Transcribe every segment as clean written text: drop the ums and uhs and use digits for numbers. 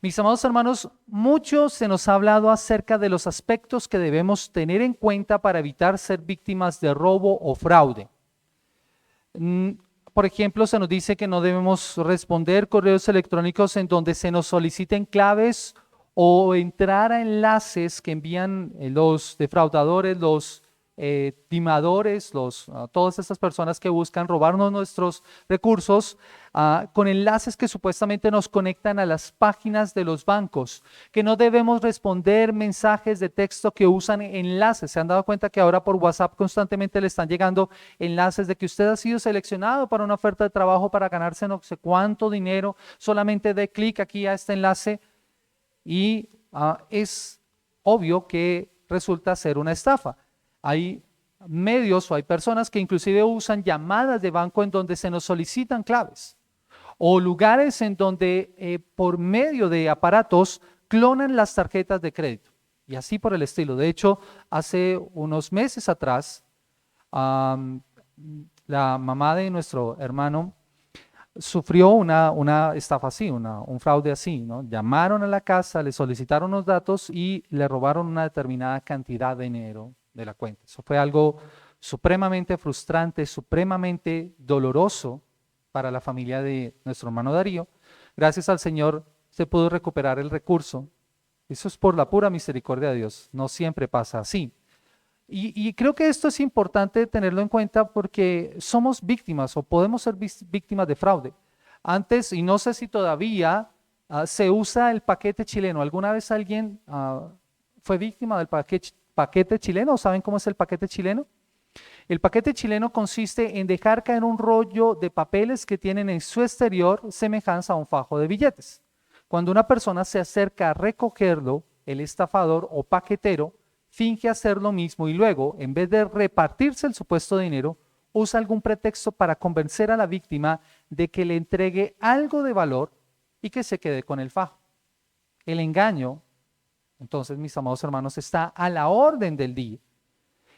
Mis amados hermanos, mucho se nos ha hablado acerca de los aspectos que debemos tener en cuenta para evitar ser víctimas de robo o fraude. Por ejemplo, se nos dice que no debemos responder correos electrónicos en donde se nos soliciten claves o entrar a enlaces que envían los defraudadores, los timadores, todas estas personas que buscan robarnos nuestros recursos, con enlaces que supuestamente nos conectan a las páginas de los bancos, que no debemos responder mensajes de texto que usan enlaces. ¿Se han dado cuenta que ahora por WhatsApp constantemente le están llegando enlaces de que usted ha sido seleccionado para una oferta de trabajo para ganarse no sé cuánto dinero? Solamente dé clic aquí a este enlace y es obvio que resulta ser una estafa. Hay medios o hay personas que inclusive usan llamadas de banco en donde se nos solicitan claves o lugares en donde por medio de aparatos clonan las tarjetas de crédito y así por el estilo. De hecho, hace unos meses atrás, la mamá de nuestro hermano sufrió una estafa así, un fraude así, ¿no? Llamaron a la casa, le solicitaron los datos y le robaron una determinada cantidad de dinero de la cuenta. Eso fue algo supremamente frustrante, supremamente doloroso para la familia de nuestro hermano Darío. Gracias al Señor se pudo recuperar el recurso. Eso es por la pura misericordia de Dios, no siempre pasa así. Y creo que esto es importante tenerlo en cuenta porque somos víctimas o podemos ser víctimas de fraude. Antes, y no sé si todavía, se usa el paquete chileno. ¿Alguna vez alguien fue víctima del paquete chileno? ¿Saben cómo es el paquete chileno? El paquete chileno consiste en dejar caer un rollo de papeles que tienen en su exterior semejanza a un fajo de billetes. Cuando una persona se acerca a recogerlo, el estafador o paquetero finge hacer lo mismo y luego, en vez de repartirse el supuesto dinero, usa algún pretexto para convencer a la víctima de que le entregue algo de valor y que se quede con el fajo. El engaño, entonces, mis amados hermanos, está a la orden del día.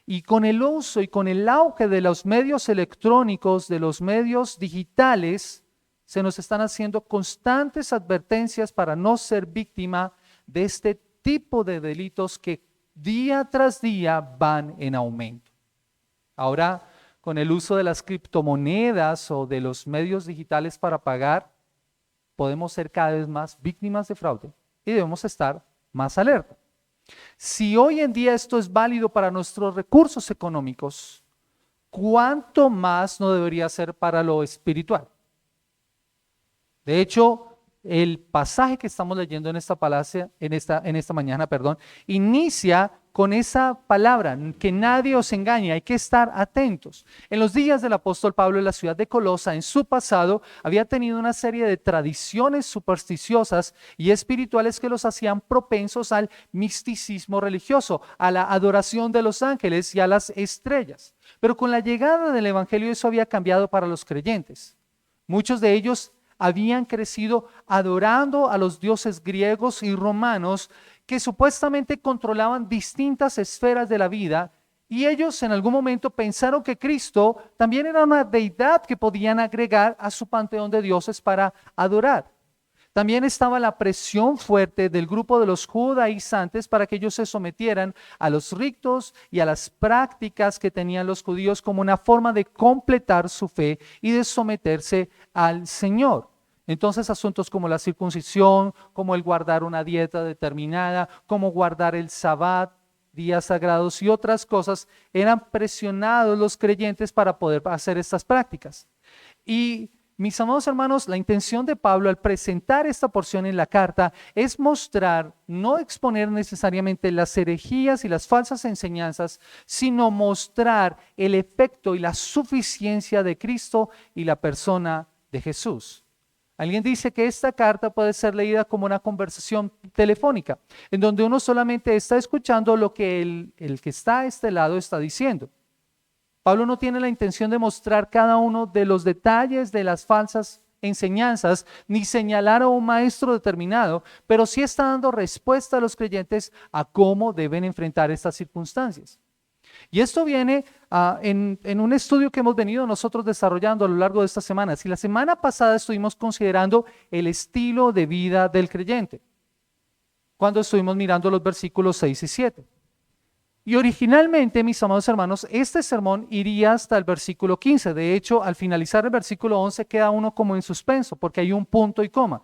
Y con el uso y con el auge de los medios electrónicos, de los medios digitales, se nos están haciendo constantes advertencias para no ser víctima de este tipo de delitos que día tras día van en aumento. Ahora, con el uso de las criptomonedas o de los medios digitales para pagar, podemos ser cada vez más víctimas de fraude y debemos estar más alerta. Si hoy en día esto es válido para nuestros recursos económicos, ¿cuánto más no debería ser para lo espiritual? De hecho, el pasaje que estamos leyendo en esta mañana, inicia con esa palabra, que nadie os engañe, hay que estar atentos. En los días del apóstol Pablo en la ciudad de Colosa, en su pasado, había tenido una serie de tradiciones supersticiosas y espirituales que los hacían propensos al misticismo religioso, a la adoración de los ángeles y a las estrellas. Pero con la llegada del evangelio eso había cambiado para los creyentes. Muchos de ellos habían crecido adorando a los dioses griegos y romanos que supuestamente controlaban distintas esferas de la vida, y ellos en algún momento pensaron que Cristo también era una deidad que podían agregar a su panteón de dioses para adorar. También estaba la presión fuerte del grupo de los judaizantes para que ellos se sometieran a los ritos y a las prácticas que tenían los judíos como una forma de completar su fe y de someterse al Señor. Entonces asuntos como la circuncisión, como el guardar una dieta determinada, como guardar el Sabbat, días sagrados y otras cosas, eran presionados los creyentes para poder hacer estas prácticas. Y mis amados hermanos, la intención de Pablo al presentar esta porción en la carta es mostrar, no exponer necesariamente las herejías y las falsas enseñanzas, sino mostrar el efecto y la suficiencia de Cristo y la persona de Jesús. Alguien dice que esta carta puede ser leída como una conversación telefónica, en donde uno solamente está escuchando lo que el que está a este lado está diciendo. Pablo no tiene la intención de mostrar cada uno de los detalles de las falsas enseñanzas, ni señalar a un maestro determinado, pero sí está dando respuesta a los creyentes a cómo deben enfrentar estas circunstancias. Y esto viene en un estudio que hemos venido nosotros desarrollando a lo largo de estas semanas. Y la semana pasada estuvimos considerando el estilo de vida del creyente. cuando estuvimos mirando los versículos 6 y 7. Y originalmente, mis amados hermanos, este sermón iría hasta el versículo 15. De hecho, al finalizar el versículo 11 queda uno como en suspenso, porque hay un punto y coma.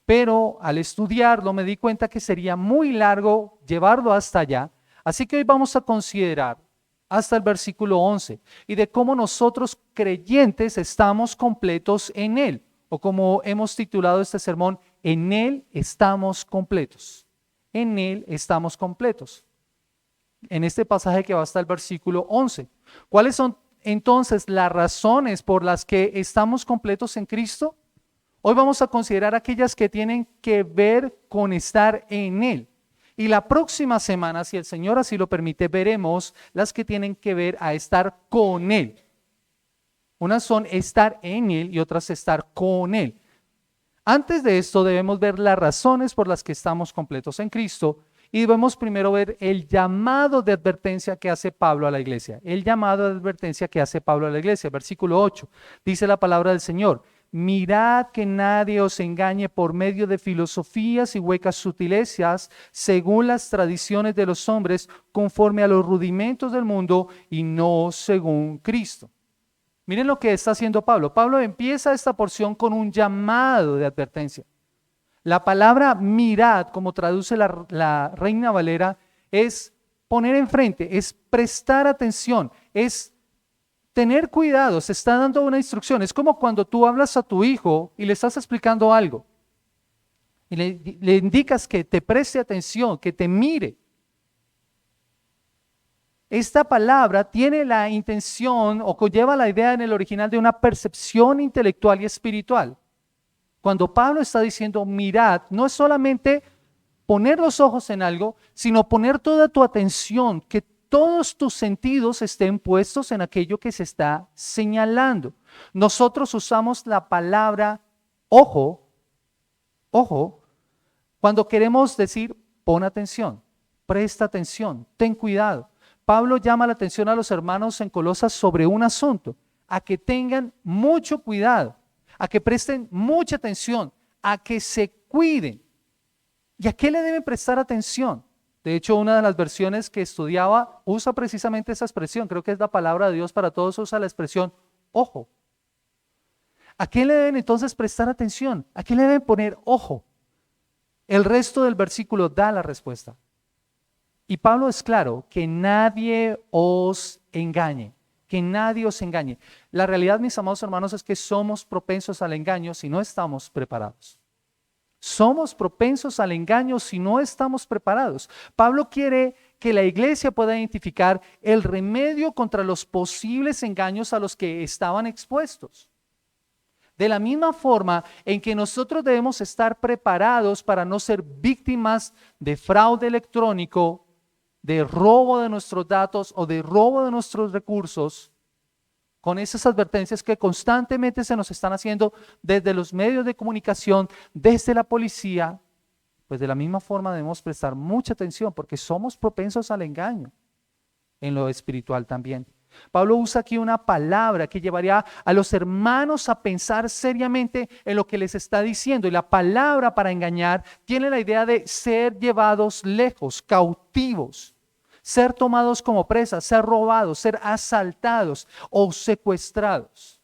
Pero al estudiarlo me di cuenta que sería muy largo llevarlo hasta allá. Así que hoy vamos a considerar hasta el versículo 11 y de cómo nosotros creyentes estamos completos en Él. O como hemos titulado este sermón, en Él estamos completos. En Él estamos completos. En este pasaje que va hasta el versículo 11. ¿Cuáles son entonces las razones por las que estamos completos en Cristo? Hoy vamos a considerar aquellas que tienen que ver con estar en Él. Y la próxima semana, si el Señor así lo permite, veremos las que tienen que ver a estar con Él. Unas son estar en Él y otras estar con Él. Antes de esto debemos ver las razones por las que estamos completos en Cristo. Y debemos primero ver el llamado de advertencia que hace Pablo a la iglesia. El llamado de advertencia que hace Pablo a la iglesia. Versículo 8. Dice la palabra del Señor. Mirad que nadie os engañe por medio de filosofías y huecas sutilezas, según las tradiciones de los hombres, conforme a los rudimentos del mundo y no según Cristo. Miren lo que está haciendo Pablo. Pablo empieza esta porción con un llamado de advertencia. La palabra mirad, como traduce la Reina Valera, es poner enfrente, es prestar atención, es tener cuidado, se está dando una instrucción. Es como cuando tú hablas a tu hijo y le estás explicando algo y le indicas que te preste atención, que te mire. Esta palabra tiene la intención o conlleva la idea en el original de una percepción intelectual y espiritual. Cuando Pablo está diciendo mirad, no es solamente poner los ojos en algo, sino poner toda tu atención, que todos tus sentidos estén puestos en aquello que se está señalando. Nosotros usamos la palabra ojo, cuando queremos decir pon atención, presta atención, ten cuidado. Pablo llama la atención a los hermanos en Colosas sobre un asunto, a que tengan mucho cuidado, a que presten mucha atención, a que se cuiden. ¿Y a qué le deben prestar atención? De hecho, una de las versiones que estudiaba usa precisamente esa expresión, creo que es la palabra de Dios para todos, usa la expresión ojo. ¿A qué le deben entonces prestar atención? ¿A qué le deben poner ojo? El resto del versículo da la respuesta. Y Pablo es claro, que nadie os engañe. Que nadie os engañe. La realidad, mis amados hermanos, es que somos propensos al engaño si no estamos preparados. Somos propensos al engaño si no estamos preparados. Pablo quiere que la iglesia pueda identificar el remedio contra los posibles engaños a los que estaban expuestos. De la misma forma en que nosotros debemos estar preparados para no ser víctimas de fraude electrónico, de robo de nuestros datos o de robo de nuestros recursos, con esas advertencias que constantemente se nos están haciendo desde los medios de comunicación, desde la policía, pues de la misma forma debemos prestar mucha atención porque somos propensos al engaño en lo espiritual también. Pablo usa aquí una palabra que llevaría a los hermanos a pensar seriamente en lo que les está diciendo, y la palabra para engañar tiene la idea de ser llevados lejos, cautivos. Ser tomados como presas, ser robados, ser asaltados o secuestrados.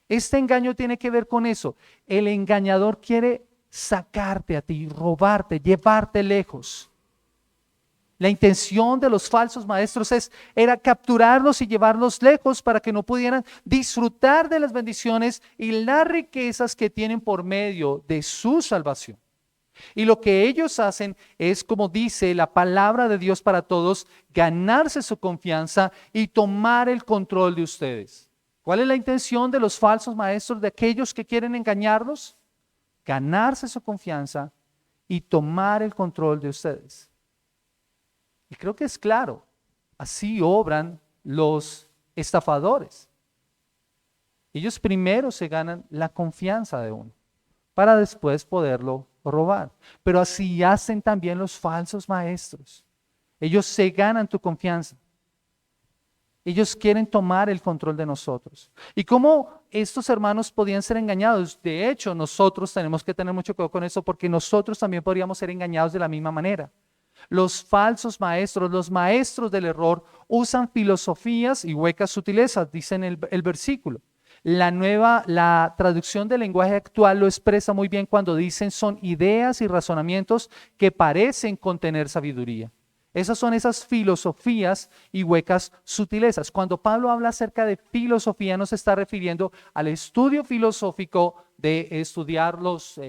Este engaño tiene que ver con eso. El engañador quiere sacarte a ti, robarte, llevarte lejos. La intención de los falsos maestros era capturarlos y llevarlos lejos para que no pudieran disfrutar de las bendiciones y las riquezas que tienen por medio de su salvación. Y lo que ellos hacen es, como dice la palabra de Dios para todos, ganarse su confianza y tomar el control de ustedes. ¿Cuál es la intención de los falsos maestros, de aquellos que quieren engañarlos? Ganarse su confianza y tomar el control de ustedes. Y creo que es claro, así obran los estafadores. Ellos primero se ganan la confianza de uno, para después poderlo robar. Pero así hacen también los falsos maestros. Ellos se ganan tu confianza. Ellos quieren tomar el control de nosotros. ¿Y cómo estos hermanos podían ser engañados? De hecho, nosotros tenemos que tener mucho cuidado con eso porque nosotros también podríamos ser engañados de la misma manera. Los falsos maestros, los maestros del error, usan filosofías y huecas sutilezas, dice en el versículo. La traducción del lenguaje actual lo expresa muy bien cuando dicen son ideas y razonamientos que parecen contener sabiduría. Esas son esas filosofías y huecas sutilezas. Cuando Pablo habla acerca de filosofía, no se está refiriendo al estudio filosófico de estudiar los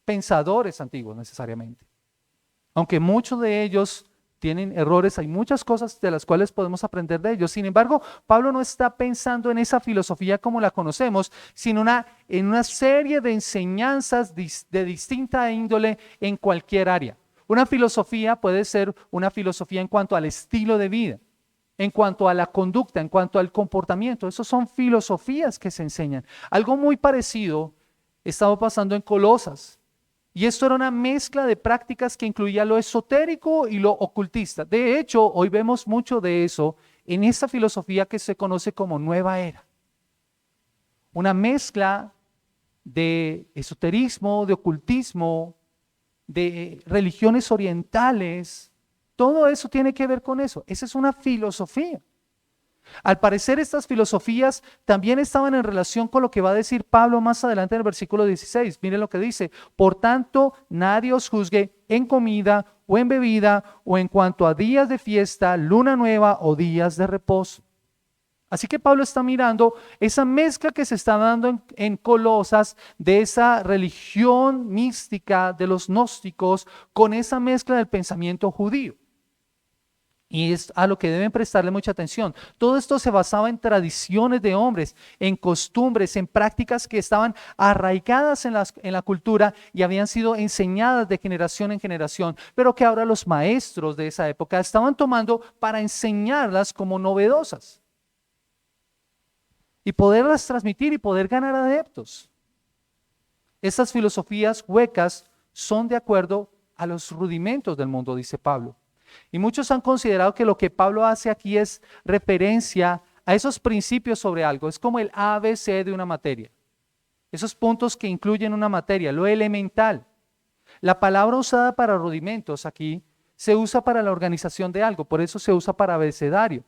pensadores antiguos necesariamente. Aunque muchos de ellos tienen errores, hay muchas cosas de las cuales podemos aprender de ellos. Sin embargo, Pablo no está pensando en esa filosofía como la conocemos, sino en una serie de enseñanzas de distinta índole en cualquier área. Una filosofía puede ser una filosofía en cuanto al estilo de vida, en cuanto a la conducta, en cuanto al comportamiento. Esas son filosofías que se enseñan. Algo muy parecido estaba pasando en Colosas. Y esto era una mezcla de prácticas que incluía lo esotérico y lo ocultista. De hecho, hoy vemos mucho de eso en esta filosofía que se conoce como Nueva Era. Una mezcla de esoterismo, de ocultismo, de religiones orientales, todo eso tiene que ver con eso. Esa es una filosofía. Al parecer estas filosofías también estaban en relación con lo que va a decir Pablo más adelante en el versículo 16. Miren lo que dice: por tanto, nadie os juzgue en comida o en bebida o en cuanto a días de fiesta, luna nueva o días de reposo. Así que Pablo está mirando esa mezcla que se está dando en Colosas de esa religión mística de los gnósticos con esa mezcla del pensamiento judío. Y es a lo que deben prestarle mucha atención. Todo esto se basaba en tradiciones de hombres, en costumbres, en prácticas que estaban arraigadas en la cultura y habían sido enseñadas de generación en generación, pero que ahora los maestros de esa época estaban tomando para enseñarlas como novedosas y poderlas transmitir y poder ganar adeptos. Estas filosofías huecas son de acuerdo a los rudimentos del mundo, dice Pablo. Y muchos han considerado que lo que Pablo hace aquí es referencia a esos principios sobre algo. Es como el ABC de una materia. Esos puntos que incluyen una materia, lo elemental. La palabra usada para rudimentos aquí se usa para la organización de algo, por eso se usa para abecedario,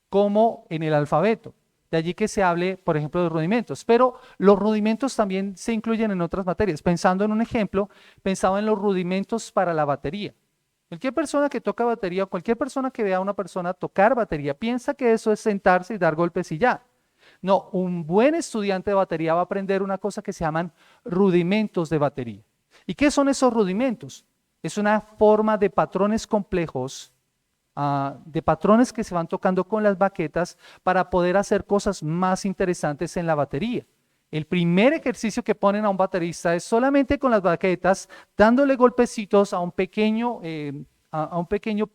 como en el alfabeto. De allí que se hable, por ejemplo, de rudimentos. Pero los rudimentos también se incluyen en otras materias. Pensando en un ejemplo, pensaba en los rudimentos para la batería. Cualquier persona que toca batería o cualquier persona que vea a una persona tocar batería piensa que eso es sentarse y dar golpes y ya. No, un buen estudiante de batería va a aprender una cosa que se llaman rudimentos de batería. ¿Y qué son esos rudimentos? Es una forma de patrones complejos, de patrones que se van tocando con las baquetas para poder hacer cosas más interesantes en la batería. El primer ejercicio que ponen a un baterista es solamente con las baquetas, dándole golpecitos a un pequeño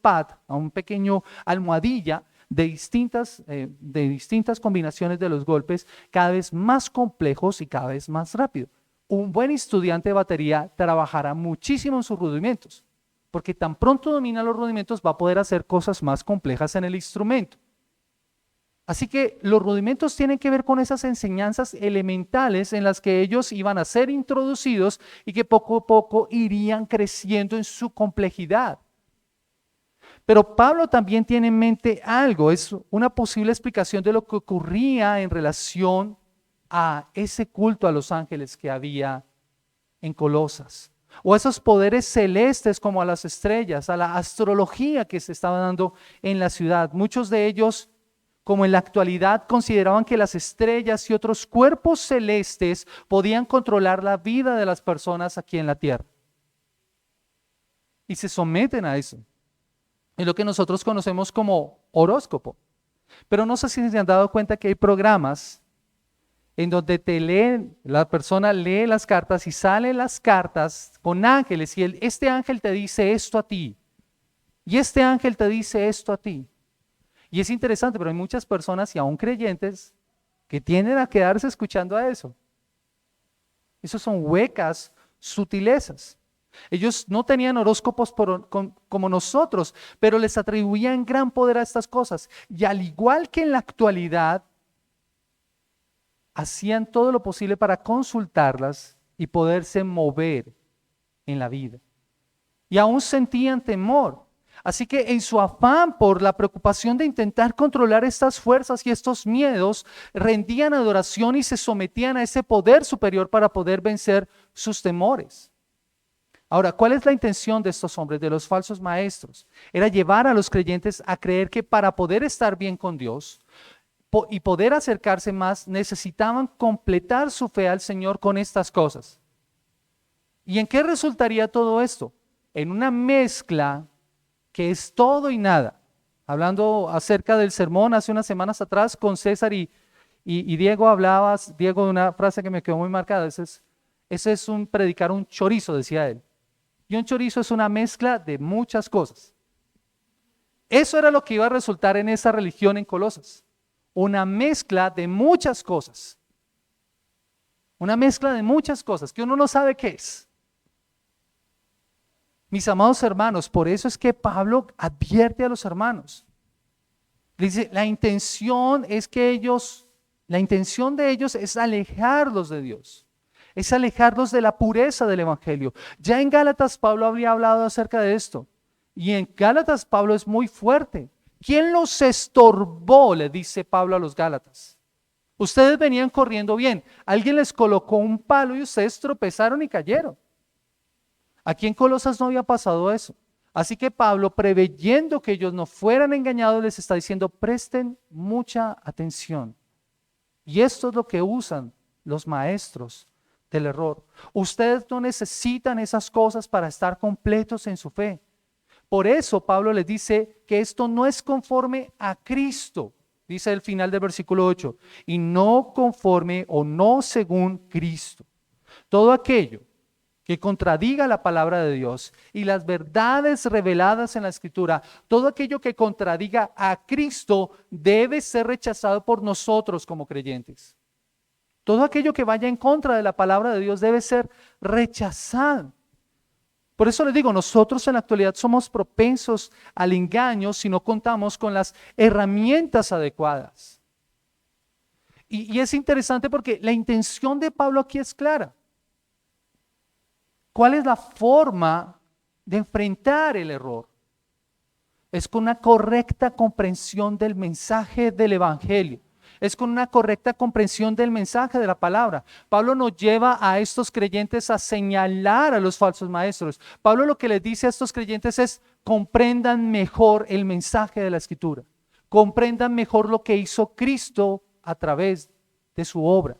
pad, a un pequeño almohadilla de distintas combinaciones de los golpes, cada vez más complejos y cada vez más rápido. Un buen estudiante de batería trabajará muchísimo en sus rudimentos, porque tan pronto domina los rudimentos va a poder hacer cosas más complejas en el instrumento. Así que los rudimentos tienen que ver con esas enseñanzas elementales en las que ellos iban a ser introducidos y que poco a poco irían creciendo en su complejidad. Pero Pablo también tiene en mente algo, es una posible explicación de lo que ocurría en relación a ese culto a los ángeles que había en Colosas, o esos poderes celestes como a las estrellas, a la astrología que se estaba dando en la ciudad. Muchos de ellos, como en la actualidad, consideraban que las estrellas y otros cuerpos celestes podían controlar la vida de las personas aquí en la tierra. Y se someten a eso. Es lo que nosotros conocemos como horóscopo. Pero no sé si se han dado cuenta que hay programas en donde la persona lee las cartas y salen las cartas con ángeles y este ángel te dice esto a ti y este ángel te dice esto a ti. Y es interesante, pero hay muchas personas y aún creyentes que tienden a quedarse escuchando a eso. Esos son huecas sutilezas. Ellos no tenían horóscopos como nosotros, pero les atribuían gran poder a estas cosas. Y al igual que en la actualidad, hacían todo lo posible para consultarlas y poderse mover en la vida. Y aún sentían temor. Así que en su afán por la preocupación de intentar controlar estas fuerzas y estos miedos, rendían adoración y se sometían a ese poder superior para poder vencer sus temores. Ahora, ¿cuál es la intención de estos hombres, de los falsos maestros? Era llevar a los creyentes a creer que para poder estar bien con Dios y poder acercarse más, necesitaban completar su fe al Señor con estas cosas. ¿Y en qué resultaría todo esto? En una mezcla que es todo y nada. Hablando acerca del sermón hace unas semanas atrás con César y Diego hablabas, Diego, de una frase que me quedó muy marcada. Ese es un predicar un chorizo, decía él. Y un chorizo es una mezcla de muchas cosas. Eso era lo que iba a resultar en esa religión en Colosas. Una mezcla de muchas cosas. Una mezcla de muchas cosas que uno no sabe qué es. Mis amados hermanos, por eso es que Pablo advierte a los hermanos. Dice, la intención de ellos es alejarlos de Dios, es alejarlos de la pureza del evangelio. Ya en Gálatas Pablo habría hablado acerca de esto, y en Gálatas Pablo es muy fuerte. ¿Quién los estorbó?, le dice Pablo a los Gálatas. Ustedes venían corriendo bien, alguien les colocó un palo y ustedes tropezaron y cayeron. Aquí en Colosas no había pasado eso. Así que Pablo, preveyendo que ellos no fueran engañados, les está diciendo, presten mucha atención. Y esto es lo que usan los maestros del error. Ustedes no necesitan esas cosas para estar completos en su fe. Por eso Pablo les dice que esto no es conforme a Cristo, dice el final del versículo 8, y no conforme o no según Cristo. Todo aquello que contradiga la palabra de Dios y las verdades reveladas en la Escritura, todo aquello que contradiga a Cristo debe ser rechazado por nosotros como creyentes. Todo aquello que vaya en contra de la palabra de Dios debe ser rechazado. Por eso les digo, nosotros en la actualidad somos propensos al engaño si no contamos con las herramientas adecuadas. Y es interesante porque la intención de Pablo aquí es clara. ¿Cuál es la forma de enfrentar el error? Es con una correcta comprensión del mensaje del evangelio. Es con una correcta comprensión del mensaje de la palabra. Pablo nos lleva a estos creyentes a señalar a los falsos maestros. Pablo lo que les dice a estos creyentes es: comprendan mejor el mensaje de la Escritura. Comprendan mejor lo que hizo Cristo a través de su obra.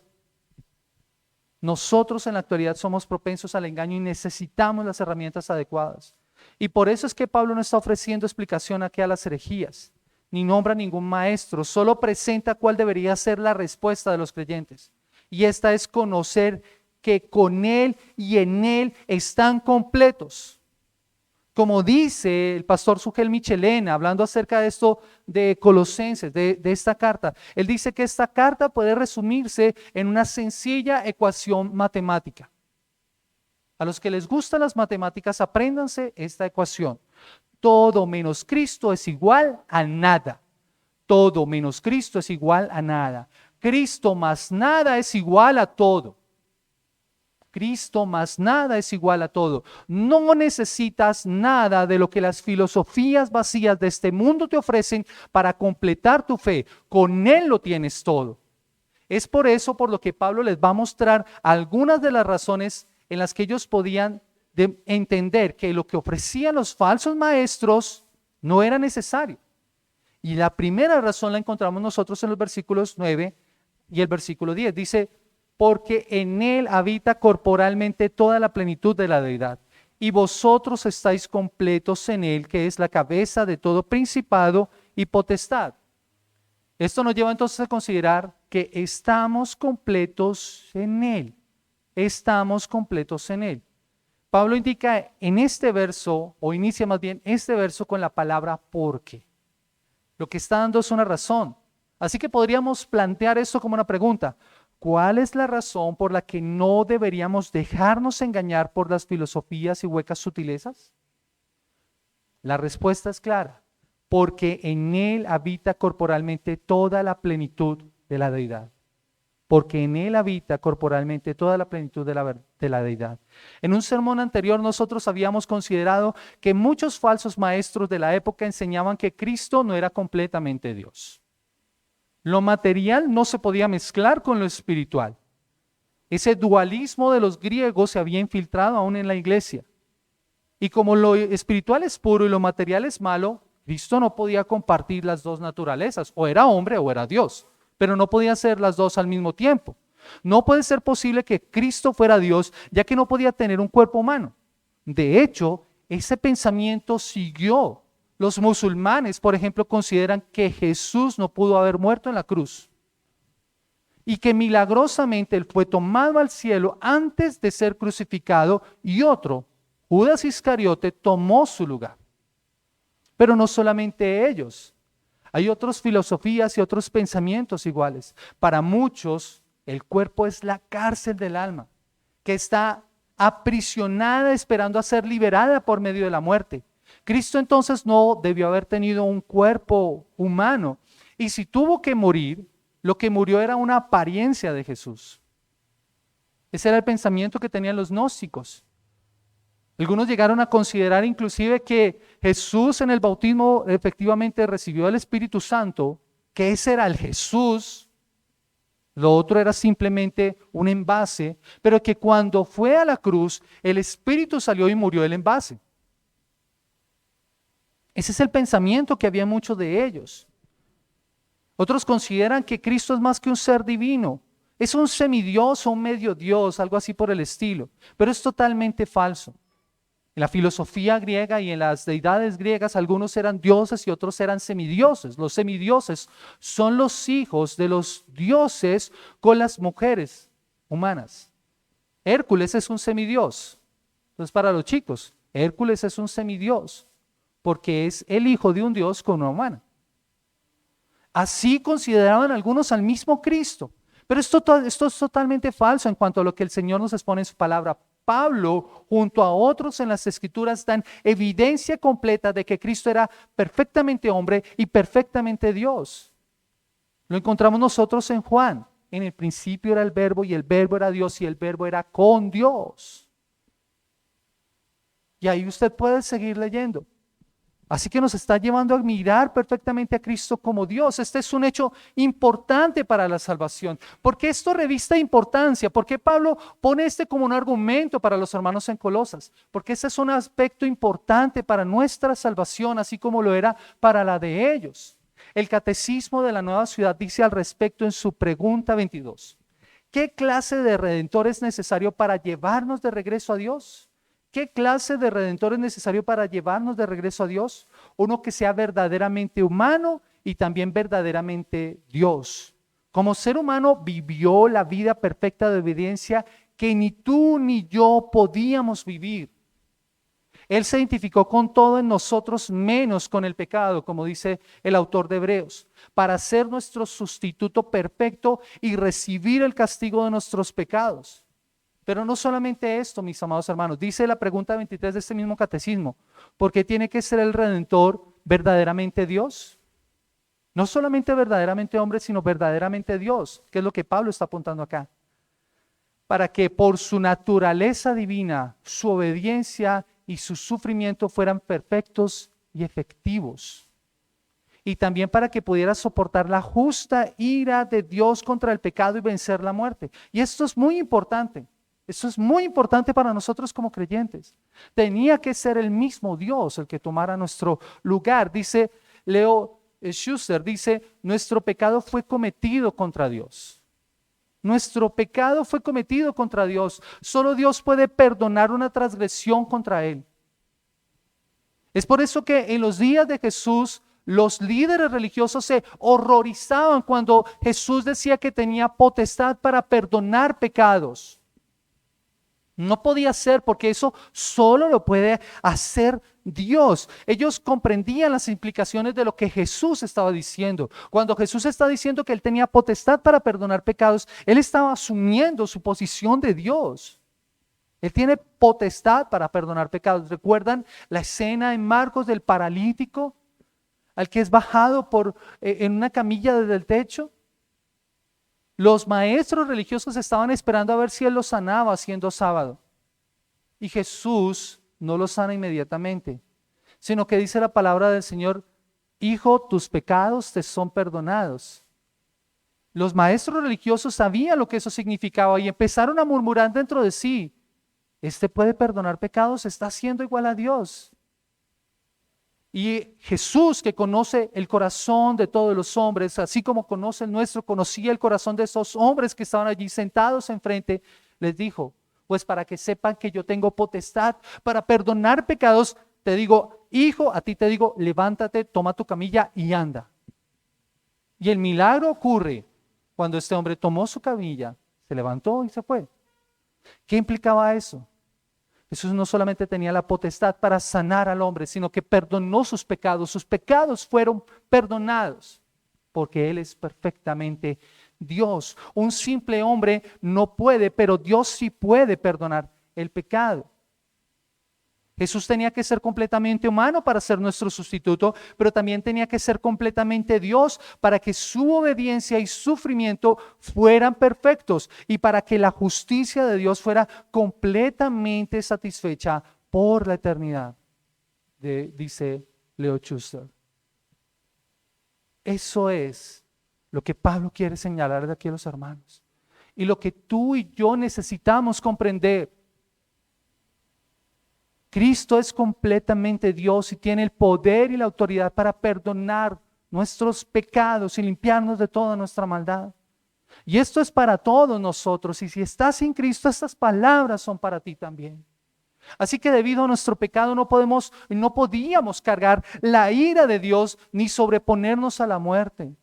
Nosotros en la actualidad somos propensos al engaño y necesitamos las herramientas adecuadas. Y por eso es que Pablo no está ofreciendo explicación aquí a las herejías, ni nombra ningún maestro, solo presenta cuál debería ser la respuesta de los creyentes. Y esta es conocer que con Él y en Él están completos. Como dice el pastor Sugel Michelena, hablando acerca de esto de Colosenses, de esta carta, él dice que esta carta puede resumirse en una sencilla ecuación matemática. A los que les gustan las matemáticas, apréndanse esta ecuación. Todo menos Cristo es igual a nada. Todo menos Cristo es igual a nada. Cristo más nada es igual a todo. Cristo más nada es igual a todo. No necesitas nada de lo que las filosofías vacías de este mundo te ofrecen para completar tu fe. Con Él lo tienes todo. Es por eso por lo que Pablo les va a mostrar algunas de las razones en las que ellos podían entender que lo que ofrecían los falsos maestros no era necesario. Y la primera razón la encontramos nosotros en los versículos 9 y el versículo 10. Dice: porque en Él habita corporalmente toda la plenitud de la deidad, y vosotros estáis completos en Él, que es la cabeza de todo principado y potestad. Esto nos lleva entonces a considerar que estamos completos en Él. Estamos completos en Él. Pablo indica en este verso, o inicia más bien este verso con la palabra porque. Lo que está dando es una razón. Así que podríamos plantear esto como una pregunta. ¿cuál es la razón por la que no deberíamos dejarnos engañar por las filosofías y huecas sutilezas? La respuesta es clara, porque en Él habita corporalmente toda la plenitud de la deidad. Porque en Él habita corporalmente toda la plenitud de la deidad. En un sermón anterior nosotros habíamos considerado que muchos falsos maestros de la época enseñaban que Cristo no era completamente Dios. Lo material no se podía mezclar con lo espiritual. Ese dualismo de los griegos se había infiltrado aún en la iglesia. Y como lo espiritual es puro y lo material es malo, Cristo no podía compartir las dos naturalezas, o era hombre o era Dios, pero no podía ser las dos al mismo tiempo. No puede ser posible que Cristo fuera Dios, ya que no podía tener un cuerpo humano. De hecho, ese pensamiento siguió. Los musulmanes, por ejemplo, consideran que Jesús no pudo haber muerto en la cruz y que milagrosamente Él fue tomado al cielo antes de ser crucificado y otro, Judas Iscariote, tomó su lugar. Pero no solamente ellos. Hay otras filosofías y otros pensamientos iguales. Para muchos, el cuerpo es la cárcel del alma, que está aprisionada esperando a ser liberada por medio de la muerte. Cristo entonces no debió haber tenido un cuerpo humano. Y si tuvo que morir, lo que murió era una apariencia de Jesús. Ese era el pensamiento que tenían los gnósticos. Algunos llegaron a considerar inclusive que Jesús en el bautismo efectivamente recibió el Espíritu Santo, que ese era el Jesús, lo otro era simplemente un envase, pero que cuando fue a la cruz, el Espíritu salió y murió el envase. Ese es el pensamiento que había muchos de ellos. Otros consideran que Cristo es más que un ser divino, es un semidios o un medio Dios, algo así por el estilo, pero es totalmente falso. En la filosofía griega y en las deidades griegas, algunos eran dioses y otros eran semidioses. Los semidioses son los hijos de los dioses con las mujeres humanas. Hércules es un semidios. Entonces, para los chicos, Hércules es un semidios porque es el hijo de un dios con una humana. Así consideraban algunos al mismo Cristo. Pero esto es totalmente falso en cuanto a lo que el Señor nos expone en su palabra. Pablo, junto a otros en las Escrituras, dan evidencia completa de que Cristo era perfectamente hombre y perfectamente Dios. Lo encontramos nosotros en Juan. En el principio era el Verbo y el Verbo era Dios y el Verbo era con Dios. Y ahí usted puede seguir leyendo. Así que nos está llevando a mirar perfectamente a Cristo como Dios. Este es un hecho importante para la salvación. ¿Por qué esto revista importancia? ¿Por qué Pablo pone este como un argumento para los hermanos en Colosas? Porque ese es un aspecto importante para nuestra salvación, así como lo era para la de ellos. El Catecismo de la Nueva Ciudad dice al respecto en su pregunta 22. ¿Qué clase de redentor es necesario para llevarnos de regreso a Dios? ¿Qué clase de redentor es necesario para llevarnos de regreso a Dios? Uno que sea verdaderamente humano y también verdaderamente Dios. Como ser humano vivió la vida perfecta de obediencia que ni tú ni yo podíamos vivir. Él se identificó con todo en nosotros menos con el pecado, como dice el autor de Hebreos, para ser nuestro sustituto perfecto y recibir el castigo de nuestros pecados. Pero no solamente esto, mis amados hermanos, dice la pregunta 23 de este mismo catecismo, ¿por qué tiene que ser el Redentor verdaderamente Dios? No solamente verdaderamente hombre, sino verdaderamente Dios, que es lo que Pablo está apuntando acá. Para que por su naturaleza divina, su obediencia y su sufrimiento fueran perfectos y efectivos. Y también para que pudiera soportar la justa ira de Dios contra el pecado y vencer la muerte. Y esto es muy importante. Esto es muy importante para nosotros como creyentes. Tenía que ser el mismo Dios el que tomara nuestro lugar. Dice Leo Schuster, dice, nuestro pecado fue cometido contra Dios. Nuestro pecado fue cometido contra Dios. Solo Dios puede perdonar una transgresión contra Él. Es por eso que en los días de Jesús, los líderes religiosos se horrorizaban cuando Jesús decía que tenía potestad para perdonar pecados. No podía ser porque eso solo lo puede hacer Dios. Ellos comprendían las implicaciones de lo que Jesús estaba diciendo. Cuando Jesús está diciendo que Él tenía potestad para perdonar pecados, Él estaba asumiendo su posición de Dios. Él tiene potestad para perdonar pecados. ¿Recuerdan la escena en Marcos del paralítico al que es bajado en una camilla desde el techo? Los maestros religiosos estaban esperando a ver si Él los sanaba siendo sábado. Y Jesús no los sana inmediatamente, sino que dice la palabra del Señor: hijo, tus pecados te son perdonados. Los maestros religiosos sabían lo que eso significaba y empezaron a murmurar dentro de sí: este puede perdonar pecados, está haciendo igual a Dios. Y Jesús, que conoce el corazón de todos los hombres, así como conoce el nuestro, conocía el corazón de esos hombres que estaban allí sentados enfrente, les dijo: pues para que sepan que yo tengo potestad para perdonar pecados, te digo, hijo, a ti te digo, levántate, toma tu camilla y anda. Y el milagro ocurre cuando este hombre tomó su camilla, se levantó y se fue. ¿Qué implicaba eso? Jesús no solamente tenía la potestad para sanar al hombre, sino que perdonó sus pecados fueron perdonados, porque Él es perfectamente Dios. Un simple hombre no puede, pero Dios sí puede perdonar el pecado. Jesús tenía que ser completamente humano para ser nuestro sustituto, pero también tenía que ser completamente Dios para que su obediencia y sufrimiento fueran perfectos y para que la justicia de Dios fuera completamente satisfecha por la eternidad, dice Leo Schuster. Eso es lo que Pablo quiere señalar de aquí a los hermanos y lo que tú y yo necesitamos comprender. Cristo es completamente Dios y tiene el poder y la autoridad para perdonar nuestros pecados y limpiarnos de toda nuestra maldad. Y esto es para todos nosotros, y si estás en Cristo, estas palabras son para ti también. Así que debido a nuestro pecado no podíamos cargar la ira de Dios ni sobreponernos a la muerte.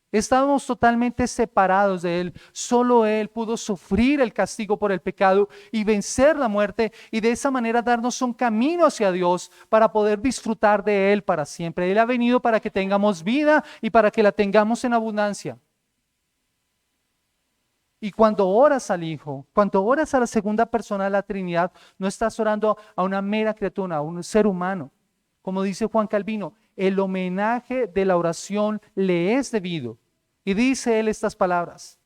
Estábamos totalmente separados de Él. Solo Él pudo sufrir el castigo por el pecado y vencer la muerte y de esa manera darnos un camino hacia Dios para poder disfrutar de Él para siempre. Él ha venido para que tengamos vida y para que la tengamos en abundancia. Y cuando oras al Hijo, cuando oras a la segunda persona de la Trinidad, no estás orando a una mera criatura, a un ser humano. Como dice Juan Calvino, el homenaje de la oración le es debido. Y dice él estas palabras: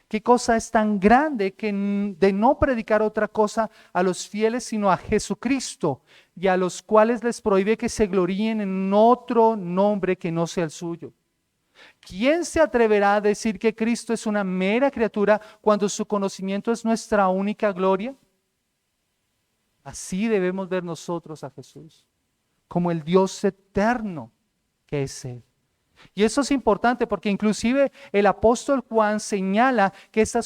¿qué cosa es tan grande que de no predicar otra cosa a los fieles sino a Jesucristo, y a los cuales les prohíbe que se gloríen en otro nombre que no sea el suyo? ¿Quién se atreverá a decir que Cristo es una mera criatura cuando su conocimiento es nuestra única gloria? Así debemos ver nosotros a Jesús, como el Dios eterno que es Él. Y eso es importante porque inclusive el apóstol Juan señala que esta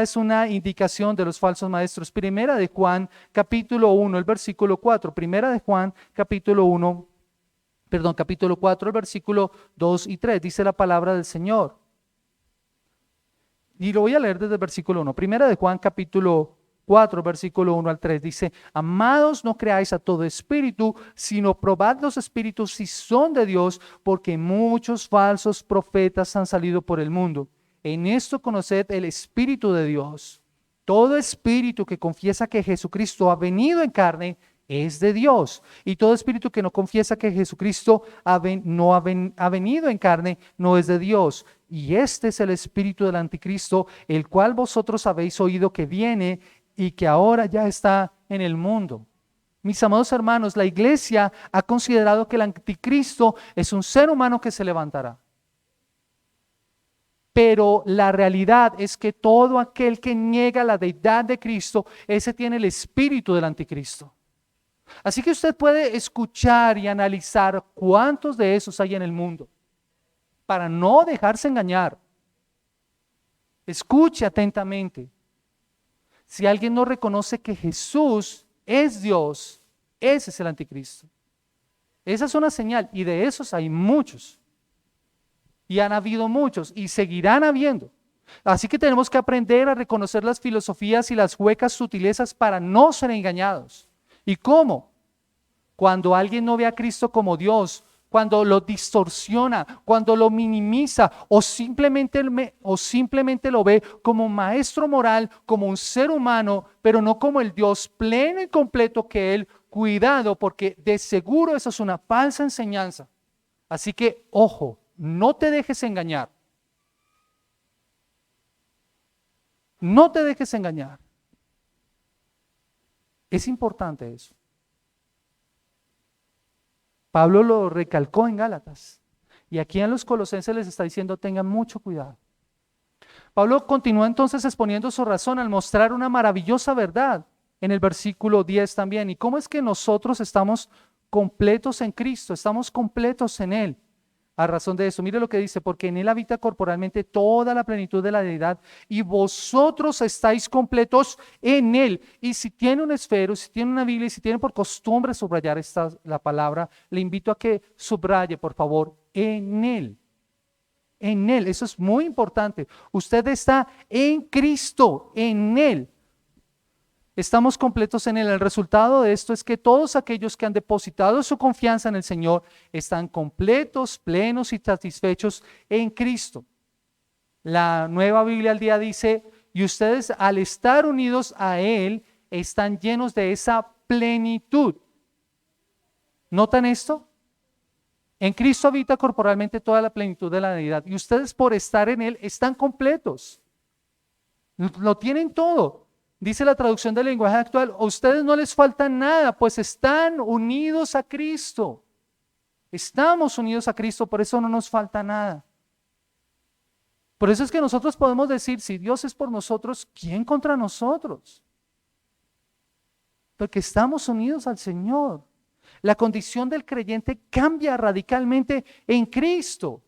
es una indicación de los falsos maestros. Primera de Juan capítulo 1, el versículo 4. Primera de Juan capítulo 4, el versículo 2 y 3. Dice la palabra del Señor. Y lo voy a leer desde el versículo 1. Primera de Juan capítulo 4, versículo 1 al 3, dice: amados, no creáis a todo espíritu, sino probad los espíritus si son de Dios, porque muchos falsos profetas han salido por el mundo. En esto conoced el Espíritu de Dios. Todo espíritu que confiesa que Jesucristo ha venido en carne es de Dios, y todo espíritu que no confiesa que Jesucristo ha venido en carne no es de Dios. Y este es el espíritu del anticristo, el cual vosotros habéis oído que viene y que ahora ya está en el mundo. Mis amados hermanos, la iglesia ha considerado que el anticristo es un ser humano que se levantará. Pero la realidad es que todo aquel que niega la deidad de Cristo, ese tiene el espíritu del anticristo. Así que usted puede escuchar y analizar cuántos de esos hay en el mundo, para no dejarse engañar. Escuche atentamente. Si alguien no reconoce que Jesús es Dios, ese es el anticristo. Esa es una señal, y de esos hay muchos. Y han habido muchos, y seguirán habiendo. Así que tenemos que aprender a reconocer las filosofías y las huecas sutilezas para no ser engañados. ¿Y cómo? Cuando alguien no ve a Cristo como Dios, cuando lo distorsiona, cuando lo minimiza o simplemente lo ve como un maestro moral, como un ser humano, pero no como el Dios pleno y completo que Él. Cuidado, porque de seguro eso es una falsa enseñanza. Así que, ojo, no te dejes engañar. No te dejes engañar. Es importante eso. Pablo lo recalcó en Gálatas. Y aquí en los Colosenses les está diciendo, tengan mucho cuidado. Pablo continúa entonces exponiendo su razón al mostrar una maravillosa verdad en el versículo 10 también. ¿Y cómo es que nosotros estamos completos en Cristo? Estamos completos en Él. A razón de eso, mire lo que dice, porque en Él habita corporalmente toda la plenitud de la deidad y vosotros estáis completos en Él. Y si tiene un esfero, si tiene una Biblia y si tiene por costumbre subrayar la palabra, le invito a que subraye, por favor, en Él. En Él, eso es muy importante. Usted está en Cristo, en Él. Estamos completos en Él. El resultado de esto es que todos aquellos que han depositado su confianza en el Señor están completos, plenos y satisfechos en Cristo. La Nueva Biblia al día dice, y ustedes al estar unidos a Él están llenos de esa plenitud. ¿Notan esto? En Cristo habita corporalmente toda la plenitud de la deidad y ustedes por estar en Él están completos. Lo tienen todo. Dice la traducción del lenguaje actual, a ustedes no les falta nada, pues están unidos a Cristo. Estamos unidos a Cristo, por eso no nos falta nada. Por eso es que nosotros podemos decir, si Dios es por nosotros, ¿quién contra nosotros? Porque estamos unidos al Señor. La condición del creyente cambia radicalmente en Cristo.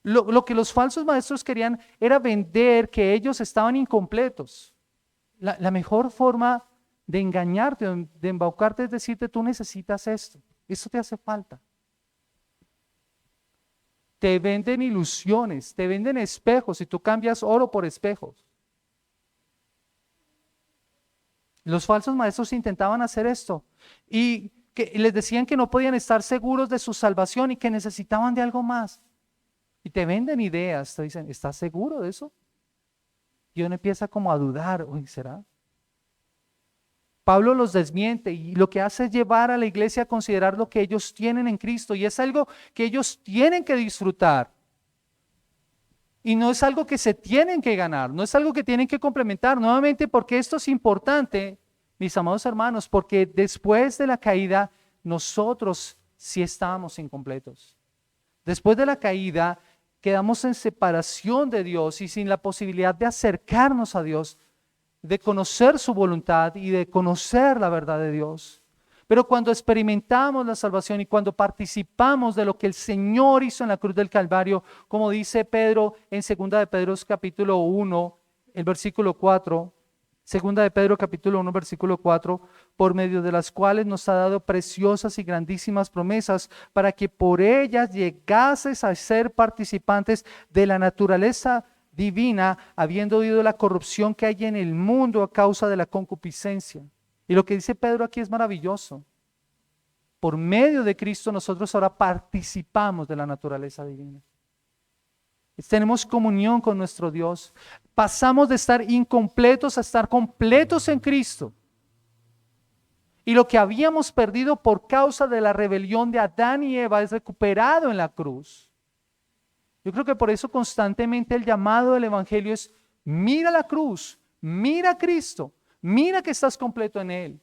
Lo que los falsos maestros querían era vender que ellos estaban incompletos. La mejor forma de engañarte, de embaucarte es decirte, tú necesitas esto, eso te hace falta. Te venden ilusiones, te venden espejos y tú cambias oro por espejos. Los falsos maestros intentaban hacer esto y que les decían que no podían estar seguros de su salvación y que necesitaban de algo más. Y te venden ideas, te dicen, ¿estás seguro de eso? Y uno empieza como a dudar, uy, ¿será? Pablo los desmiente y lo que hace es llevar a la iglesia a considerar lo que ellos tienen en Cristo y es algo que ellos tienen que disfrutar. Y no es algo que se tienen que ganar, no es algo que tienen que complementar. Nuevamente, porque esto es importante, mis amados hermanos, porque después de la caída nosotros sí estábamos incompletos. Después de la caída quedamos en separación de Dios y sin la posibilidad de acercarnos a Dios, de conocer su voluntad y de conocer la verdad de Dios. Pero cuando experimentamos la salvación y cuando participamos de lo que el Señor hizo en la cruz del Calvario, como dice Pedro en 2 de Pedro capítulo 1, el versículo 4, 2 de Pedro capítulo 1, versículo 4, por medio de las cuales nos ha dado preciosas y grandísimas promesas para que por ellas llegases a ser participantes de la naturaleza divina, habiendo oído la corrupción que hay en el mundo a causa de la concupiscencia. Y lo que dice Pedro aquí es maravilloso. Por medio de Cristo nosotros ahora participamos de la naturaleza divina. Tenemos comunión con nuestro Dios. Pasamos de estar incompletos a estar completos en Cristo. Y lo que habíamos perdido por causa de la rebelión de Adán y Eva es recuperado en la cruz. Yo creo que por eso constantemente el llamado del Evangelio es, mira la cruz, mira a Cristo, mira que estás completo en Él.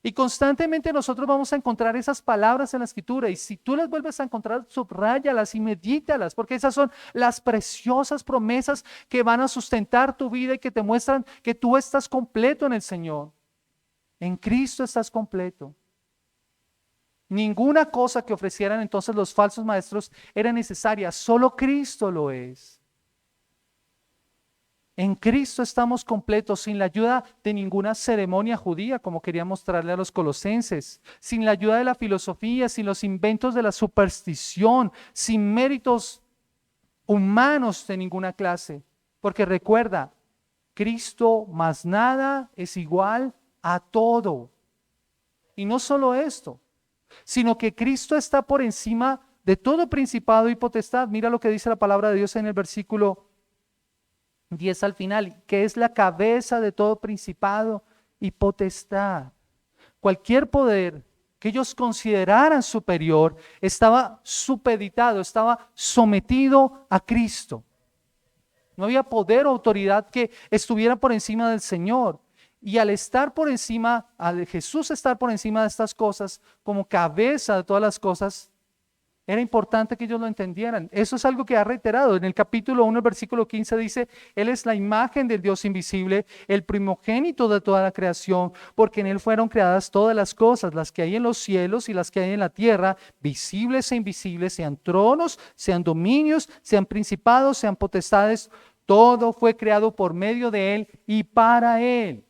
Y constantemente nosotros vamos a encontrar esas palabras en la Escritura y si tú las vuelves a encontrar, subráyalas y medítalas, porque esas son las preciosas promesas que van a sustentar tu vida y que te muestran que tú estás completo en el Señor. En Cristo estás completo. Ninguna cosa que ofrecieran entonces los falsos maestros era necesaria, solo Cristo lo es. En Cristo estamos completos, sin la ayuda de ninguna ceremonia judía, como quería mostrarle a los colosenses, sin la ayuda de la filosofía, sin los inventos de la superstición, sin méritos humanos de ninguna clase. Porque recuerda, Cristo más nada es igual a todo. Y no solo esto, sino que Cristo está por encima de todo principado y potestad. Mira lo que dice la palabra de Dios en el versículo 10 al final, que es la cabeza de todo principado y potestad. Cualquier poder que ellos consideraran superior estaba supeditado, estaba sometido a Cristo. No había poder o autoridad que estuviera por encima del Señor. Y al estar por encima, al Jesús estar por encima de estas cosas, como cabeza de todas las cosas, era importante que ellos lo entendieran. Eso es algo que ha reiterado. En el capítulo 1, el versículo 15 dice, Él es la imagen del Dios invisible, el primogénito de toda la creación, porque en Él fueron creadas todas las cosas, las que hay en los cielos y las que hay en la tierra, visibles e invisibles, sean tronos, sean dominios, sean principados, sean potestades. Todo fue creado por medio de Él y para Él.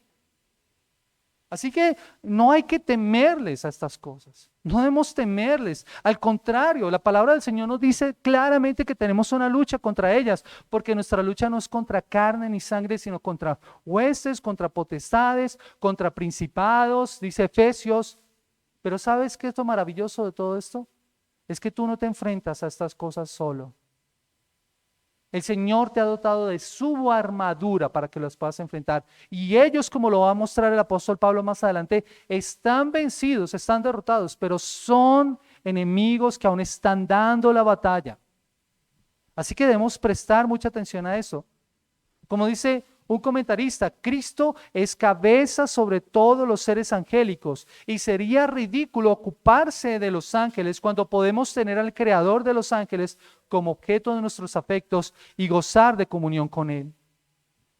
Así que no hay que temerles a estas cosas, no debemos temerles. Al contrario, la palabra del Señor nos dice claramente que tenemos una lucha contra ellas, porque nuestra lucha no es contra carne ni sangre, sino contra huestes, contra potestades, contra principados, dice Efesios. Pero ¿sabes qué es lo maravilloso de todo esto? Es que tú no te enfrentas a estas cosas solo. El Señor te ha dotado de su armadura para que las puedas enfrentar. Y ellos, como lo va a mostrar el apóstol Pablo más adelante, están vencidos, están derrotados, pero son enemigos que aún están dando la batalla. Así que debemos prestar mucha atención a eso. Como dice un comentarista, Cristo es cabeza sobre todos los seres angélicos y sería ridículo ocuparse de los ángeles cuando podemos tener al Creador de los ángeles como objeto de nuestros afectos y gozar de comunión con Él.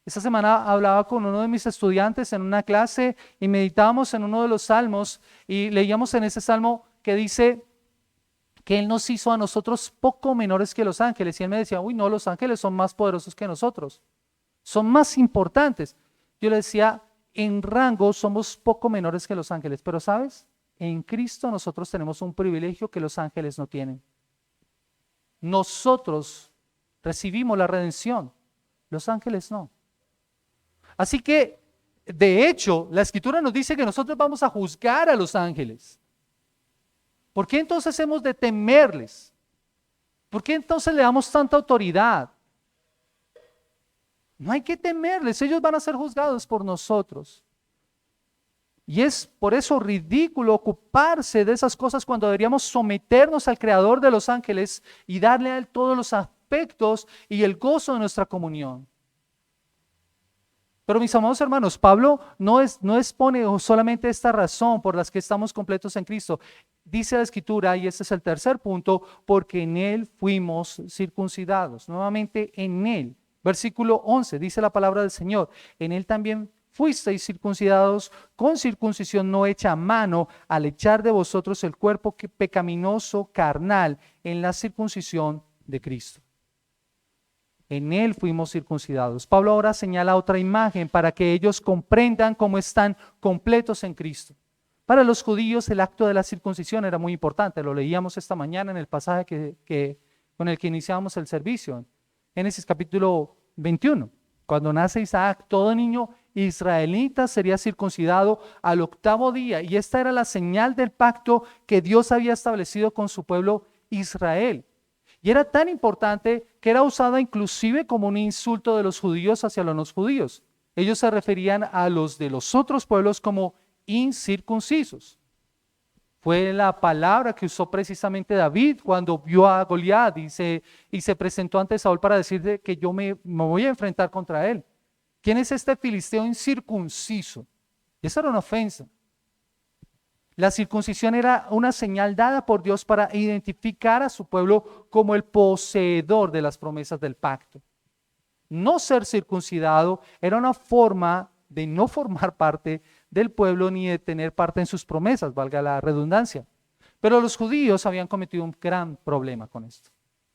Esta semana hablaba con uno de mis estudiantes en una clase y meditábamos en uno de los salmos y leíamos en ese salmo que dice que Él nos hizo a nosotros poco menores que los ángeles. Y él me decía, uy, no, los ángeles son más poderosos que nosotros, son más importantes. Yo le decía, en rango somos poco menores que los ángeles, pero ¿sabes? En Cristo nosotros tenemos un privilegio que los ángeles no tienen. Nosotros recibimos la redención, los ángeles no. Así que, de hecho, la Escritura nos dice que nosotros vamos a juzgar a los ángeles. ¿Por qué entonces hemos de temerles? ¿Por qué entonces le damos tanta autoridad? No hay que temerles, ellos van a ser juzgados por nosotros. Y es por eso ridículo ocuparse de esas cosas cuando deberíamos someternos al Creador de los ángeles y darle a Él todos los aspectos y el gozo de nuestra comunión. Pero mis amados hermanos, Pablo no expone solamente esta razón por las que estamos completos en Cristo. Dice la Escritura, y este es el tercer punto, porque en Él fuimos circuncidados. Nuevamente en Él. Versículo 11, dice la palabra del Señor, en Él también fuisteis circuncidados con circuncisión no hecha a mano, al echar de vosotros el cuerpo pecaminoso carnal en la circuncisión de Cristo. En Él fuimos circuncidados. Pablo ahora señala otra imagen para que ellos comprendan cómo están completos en Cristo. Para los judíos el acto de la circuncisión era muy importante, lo leíamos esta mañana en el pasaje con el que iniciamos el servicio. Génesis capítulo 21, cuando nace Isaac, todo niño israelita sería circuncidado al 8º día, y esta era la señal del pacto que Dios había establecido con su pueblo Israel. Y era tan importante que era usada inclusive como un insulto de los judíos hacia los no judíos. Ellos se referían a los de los otros pueblos como incircuncisos. Fue la palabra que usó precisamente David cuando vio a Goliat y se presentó ante Saúl para decirle que yo me voy a enfrentar contra él. ¿Quién es este filisteo incircunciso? Y esa era una ofensa. La circuncisión era una señal dada por Dios para identificar a su pueblo como el poseedor de las promesas del pacto. No ser circuncidado era una forma de no formar parte del pueblo ni de tener parte en sus promesas, valga la redundancia. Pero los judíos habían cometido un gran problema con esto.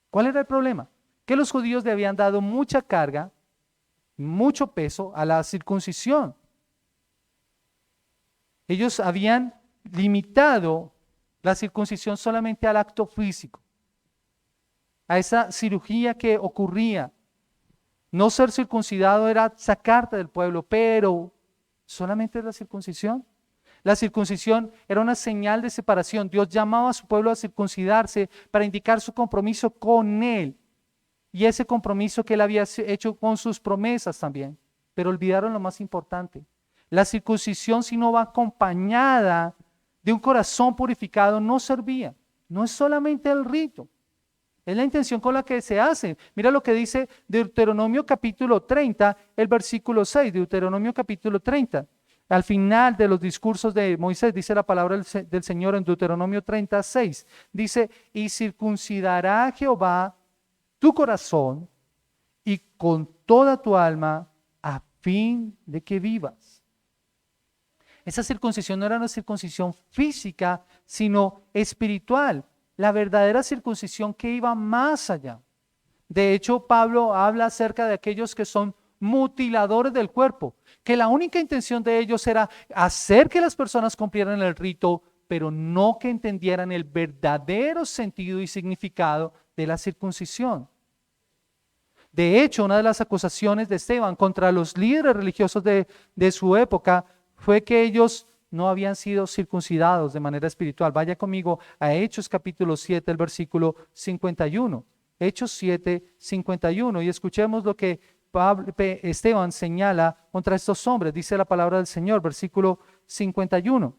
¿Cuál era el problema? Que los judíos le habían dado mucha carga, mucho peso a la circuncisión. Ellos habían limitado la circuncisión solamente al acto físico, a esa cirugía que ocurría. No ser circuncidado era sacarte del pueblo, pero solamente la circuncisión. La circuncisión era una señal de separación. Dios llamaba a su pueblo a circuncidarse para indicar su compromiso con Él y ese compromiso que Él había hecho con sus promesas también. Pero olvidaron lo más importante. La circuncisión, si no va acompañada de un corazón purificado, no servía. No es solamente el rito, es la intención con la que se hace. Mira lo que dice Deuteronomio capítulo 30, el versículo 6, Deuteronomio capítulo 30. Al final de los discursos de Moisés, dice la palabra del Señor en Deuteronomio 36, dice, y circuncidará Jehová tu corazón y con toda tu alma a fin de que vivas. Esa circuncisión no era una circuncisión física, sino espiritual. La verdadera circuncisión que iba más allá. De hecho, Pablo habla acerca de aquellos que son mutiladores del cuerpo, que la única intención de ellos era hacer que las personas cumplieran el rito, pero no que entendieran el verdadero sentido y significado de la circuncisión. De hecho, una de las acusaciones de Esteban contra los líderes religiosos de su época fue que ellos no habían sido circuncidados de manera espiritual. Vaya conmigo a Hechos capítulo 7, el versículo 51. Hechos 7, 51. Y escuchemos lo que Esteban señala contra estos hombres. Dice la palabra del Señor, versículo 51.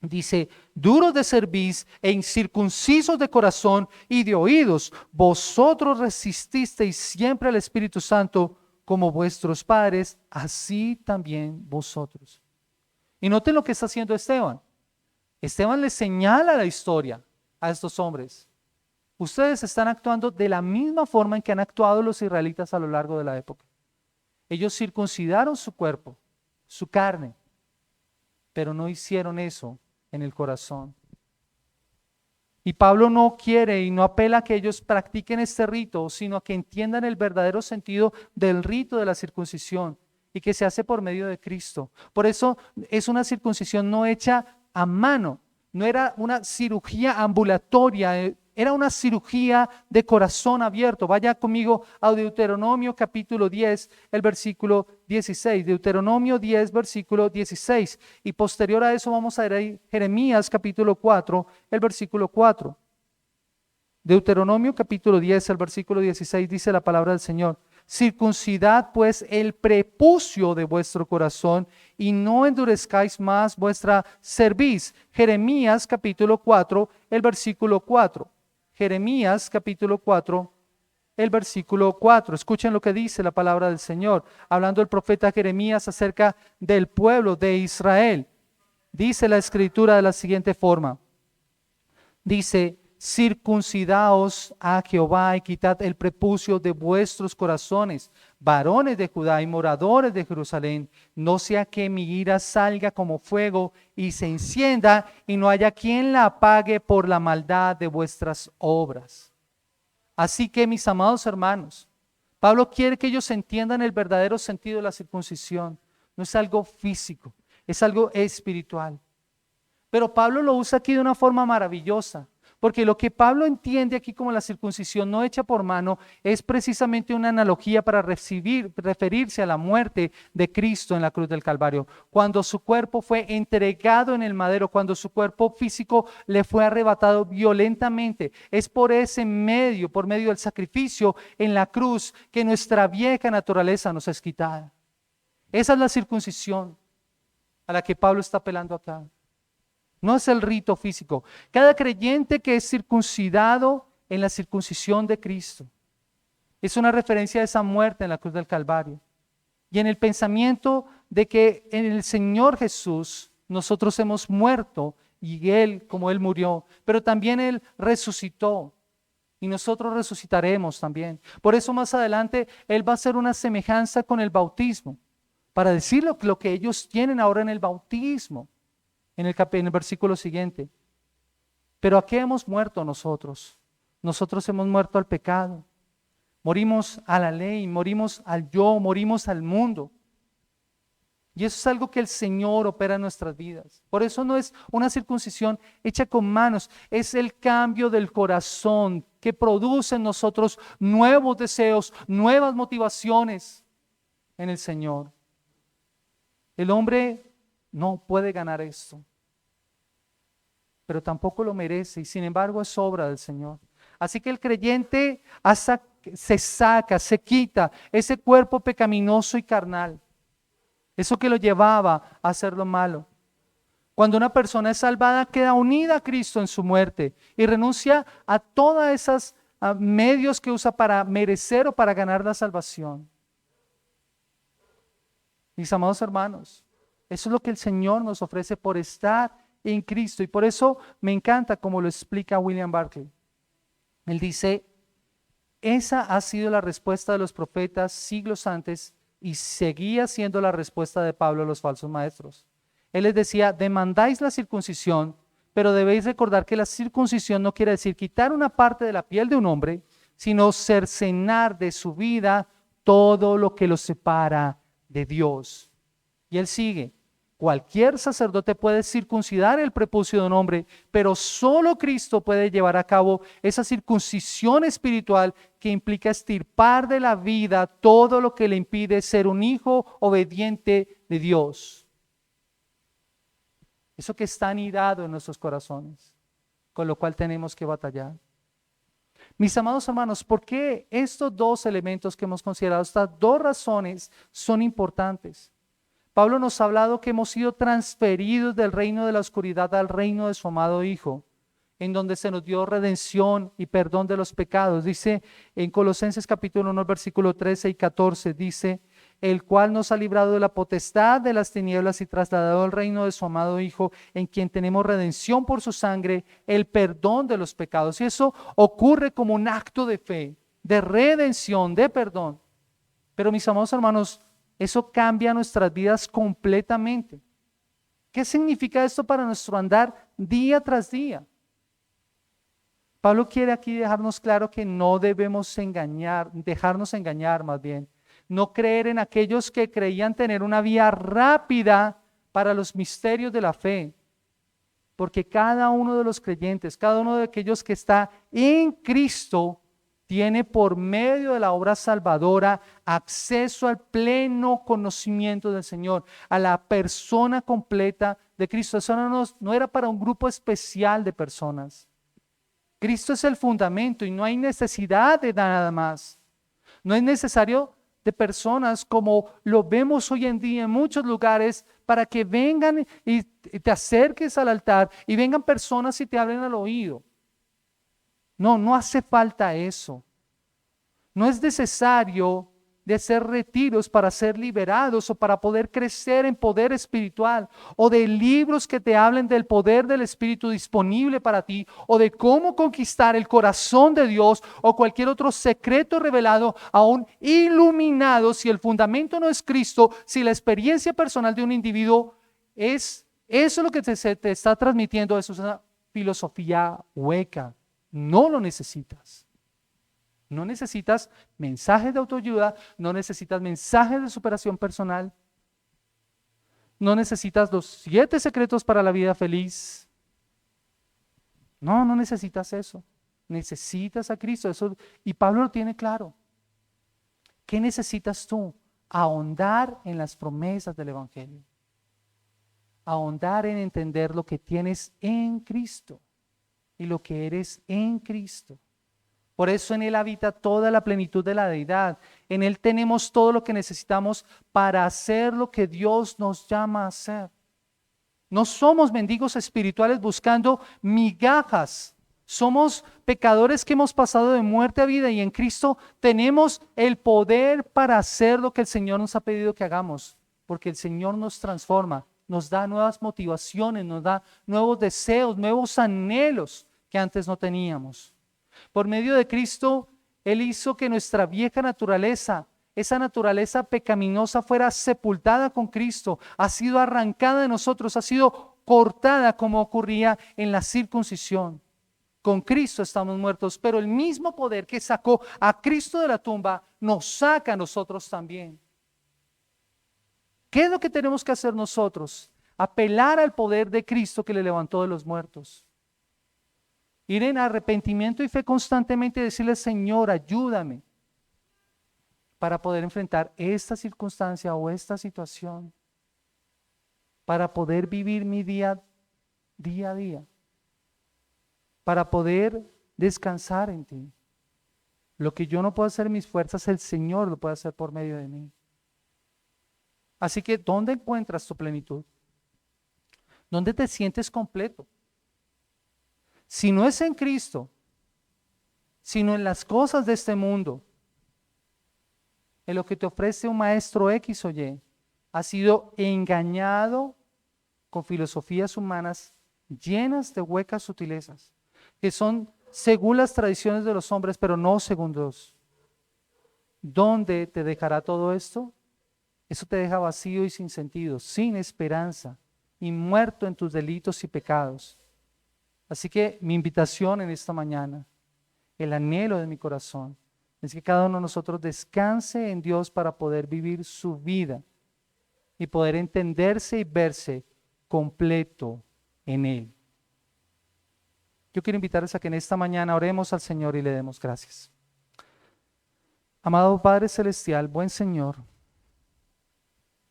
Dice, duros de cerviz e incircuncisos de corazón y de oídos, vosotros resististeis siempre al Espíritu Santo como vuestros padres, así también vosotros. Y noten lo que está haciendo Esteban. Esteban le señala la historia a estos hombres. Ustedes están actuando de la misma forma en que han actuado los israelitas a lo largo de la época. Ellos circuncidaron su cuerpo, su carne, pero no hicieron eso en el corazón. Y Pablo no quiere y no apela a que ellos practiquen este rito, sino a que entiendan el verdadero sentido del rito de la circuncisión y que se hace por medio de Cristo. Por eso es una circuncisión no hecha a mano, no era una cirugía ambulatoria, era una cirugía de corazón abierto. Vaya conmigo a Deuteronomio capítulo 10, el versículo 16. Deuteronomio 10, versículo 16. Y posterior a eso vamos a ver Jeremías capítulo 4, el versículo 4. Deuteronomio capítulo 10, el versículo 16 dice la palabra del Señor. Circuncidad pues el prepucio de vuestro corazón y no endurezcáis más vuestra cerviz. Jeremías capítulo 4, el versículo 4. Jeremías capítulo 4, el versículo 4. Escuchen lo que dice la palabra del Señor, hablando el profeta Jeremías acerca del pueblo de Israel. Dice la escritura de la siguiente forma. Dice, circuncidaos a Jehová y quitad el prepucio de vuestros corazones, varones de Judá y moradores de Jerusalén, no sea que mi ira salga como fuego y se encienda y no haya quien la apague por la maldad de vuestras obras. Así que, mis amados hermanos, Pablo quiere que ellos entiendan el verdadero sentido de la circuncisión. No es algo físico, es algo espiritual. Pero Pablo lo usa aquí de una forma maravillosa. Porque lo que Pablo entiende aquí como la circuncisión no hecha por mano es precisamente una analogía para referirse a la muerte de Cristo en la cruz del Calvario. Cuando su cuerpo fue entregado en el madero, cuando su cuerpo físico le fue arrebatado violentamente. Es por ese medio, por medio del sacrificio en la cruz, que nuestra vieja naturaleza nos es quitada. Esa es la circuncisión a la que Pablo está apelando acá. No es el rito físico. Cada creyente que es circuncidado en la circuncisión de Cristo es una referencia a esa muerte en la cruz del Calvario. Y en el pensamiento de que en el Señor Jesús nosotros hemos muerto y Él como Él murió, pero también Él resucitó y nosotros resucitaremos también. Por eso más adelante Él va a hacer una semejanza con el bautismo, para decir lo que ellos tienen ahora en el bautismo. En el versículo siguiente. Pero ¿a qué hemos muerto nosotros? Nosotros hemos muerto al pecado. Morimos a la ley, morimos al yo, morimos al mundo. Y eso es algo que el Señor opera en nuestras vidas. Por eso no es una circuncisión hecha con manos, es el cambio del corazón que produce en nosotros nuevos deseos, nuevas motivaciones en el Señor. El hombre no puede ganar esto, pero tampoco lo merece y sin embargo es obra del Señor. Así que el creyente se quita ese cuerpo pecaminoso y carnal, eso que lo llevaba a hacer lo malo. Cuando una persona es salvada, queda unida a Cristo en su muerte y renuncia a todos esos medios que usa para merecer o para ganar la salvación. Mis amados hermanos, eso es lo que el Señor nos ofrece por estar en Cristo. Y por eso me encanta como lo explica William Barclay. Él dice, esa ha sido la respuesta de los profetas siglos antes y seguía siendo la respuesta de Pablo a los falsos maestros. Él les decía, demandáis la circuncisión, pero debéis recordar que la circuncisión no quiere decir quitar una parte de la piel de un hombre, sino cercenar de su vida todo lo que lo separa de Dios. Y él sigue, cualquier sacerdote puede circuncidar el prepucio de un hombre, pero solo Cristo puede llevar a cabo esa circuncisión espiritual que implica extirpar de la vida todo lo que le impide ser un hijo obediente de Dios. Eso que está anidado en nuestros corazones, con lo cual tenemos que batallar. Mis amados hermanos, ¿por qué estos dos elementos que hemos considerado, estas dos razones son importantes? Pablo nos ha hablado que hemos sido transferidos del reino de la oscuridad al reino de su amado Hijo, en donde se nos dio redención y perdón de los pecados. Dice en Colosenses capítulo 1, versículo 13 y 14, dice, el cual nos ha librado de la potestad de las tinieblas y trasladado al reino de su amado Hijo, en quien tenemos redención por su sangre, el perdón de los pecados. Y eso ocurre como un acto de fe, de redención, de perdón. Pero mis amados hermanos, eso cambia nuestras vidas completamente. ¿Qué significa esto para nuestro andar día tras día? Pablo quiere aquí dejarnos claro que no debemos dejarnos engañar más bien. No creer en aquellos que creían tener una vía rápida para los misterios de la fe. Porque cada uno de los creyentes, cada uno de aquellos que está en Cristo, tiene por medio de la obra salvadora acceso al pleno conocimiento del Señor, a la persona completa de Cristo. Eso no era para un grupo especial de personas. Cristo es el fundamento y no hay necesidad de nada más. No es necesario de personas como lo vemos hoy en día en muchos lugares para que vengan y te acerques al altar y vengan personas y te hablen al oído. No, no hace falta eso. No es necesario de hacer retiros para ser liberados o para poder crecer en poder espiritual, o de libros que te hablen del poder del Espíritu disponible para ti, o de cómo conquistar el corazón de Dios, o cualquier otro secreto revelado, aún iluminado. Si el fundamento no es Cristo, si la experiencia personal de un individuo es eso lo que te está transmitiendo, eso es una filosofía hueca. No lo necesitas. No necesitas mensajes de autoayuda, no necesitas mensajes de superación personal, no necesitas los 7 secretos para la vida feliz. No necesitas eso. Necesitas a Cristo. Eso, y Pablo lo tiene claro. ¿Qué necesitas tú? Ahondar en las promesas del Evangelio. Ahondar en entender lo que tienes en Cristo y lo que eres en Cristo. Por eso en Él habita toda la plenitud de la deidad. En Él tenemos todo lo que necesitamos para hacer lo que Dios nos llama a hacer. No somos mendigos espirituales buscando migajas. Somos pecadores que hemos pasado de muerte a vida y en Cristo tenemos el poder para hacer lo que el Señor nos ha pedido que hagamos. Porque el Señor nos transforma, nos da nuevas motivaciones, nos da nuevos deseos, nuevos anhelos que antes no teníamos. Por medio de Cristo, Él hizo que nuestra vieja naturaleza, esa naturaleza pecaminosa, fuera sepultada con Cristo, ha sido arrancada de nosotros, ha sido cortada como ocurría en la circuncisión. Con Cristo estamos muertos, pero el mismo poder que sacó a Cristo de la tumba nos saca a nosotros también. ¿Qué es lo que tenemos que hacer nosotros? Apelar al poder de Cristo que le levantó de los muertos. Ir en arrepentimiento y fe constantemente y decirle, Señor, ayúdame para poder enfrentar esta circunstancia o esta situación. para poder vivir mi día a día, para poder descansar en ti. Lo que yo no puedo hacer en mis fuerzas, el Señor lo puede hacer por medio de mí. Así que, ¿dónde encuentras tu plenitud? ¿Dónde te sientes completo? Si no es en Cristo, sino en las cosas de este mundo, en lo que te ofrece un maestro X o Y, has sido engañado con filosofías humanas llenas de huecas sutilezas, que son según las tradiciones de los hombres, pero no según Dios. ¿Dónde te dejará todo esto? Eso te deja vacío y sin sentido, sin esperanza y muerto en tus delitos y pecados. Así que mi invitación en esta mañana, el anhelo de mi corazón, es que cada uno de nosotros descanse en Dios para poder vivir su vida y poder entenderse y verse completo en Él. Yo quiero invitarles a que en esta mañana oremos al Señor y le demos gracias. Amado Padre Celestial, buen Señor,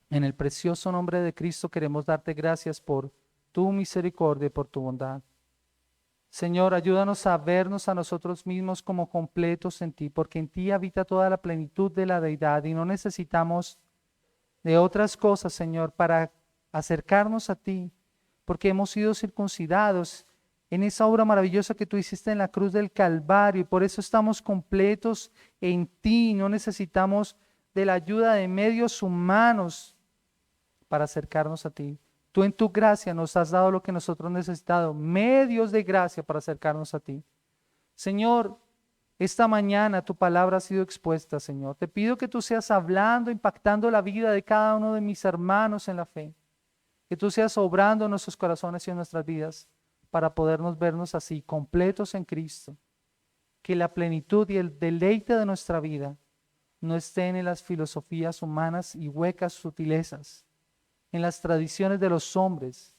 en el precioso nombre de Cristo queremos darte gracias por tu misericordia y por tu bondad. Señor, ayúdanos a vernos a nosotros mismos como completos en ti, porque en ti habita toda la plenitud de la deidad y no necesitamos de otras cosas, Señor, para acercarnos a ti, porque hemos sido circuncidados en esa obra maravillosa que tú hiciste en la cruz del Calvario, y por eso estamos completos en ti, no necesitamos de la ayuda de medios humanos para acercarnos a ti. Tú en tu gracia nos has dado lo que nosotros necesitamos, medios de gracia para acercarnos a ti. Señor, esta mañana tu palabra ha sido expuesta, Señor. Te pido que tú seas hablando, impactando la vida de cada uno de mis hermanos en la fe. Que tú seas obrando en nuestros corazones y en nuestras vidas para podernos vernos así, completos en Cristo. Que la plenitud y el deleite de nuestra vida no estén en las filosofías humanas y huecas sutilezas, en las tradiciones de los hombres,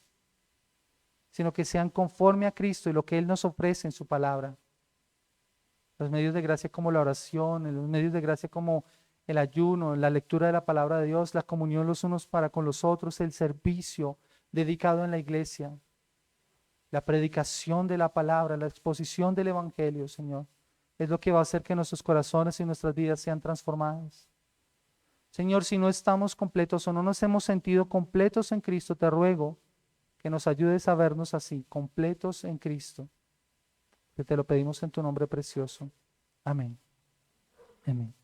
sino que sean conforme a Cristo y lo que Él nos ofrece en su palabra. Los medios de gracia como la oración, los medios de gracia como el ayuno, la lectura de la palabra de Dios, la comunión los unos para con los otros, el servicio dedicado en la iglesia, la predicación de la palabra, la exposición del evangelio, Señor, es lo que va a hacer que nuestros corazones y nuestras vidas sean transformadas. Señor, si no estamos completos o no nos hemos sentido completos en Cristo, te ruego que nos ayudes a vernos así, completos en Cristo. Que te lo pedimos en tu nombre precioso. Amén. Amén.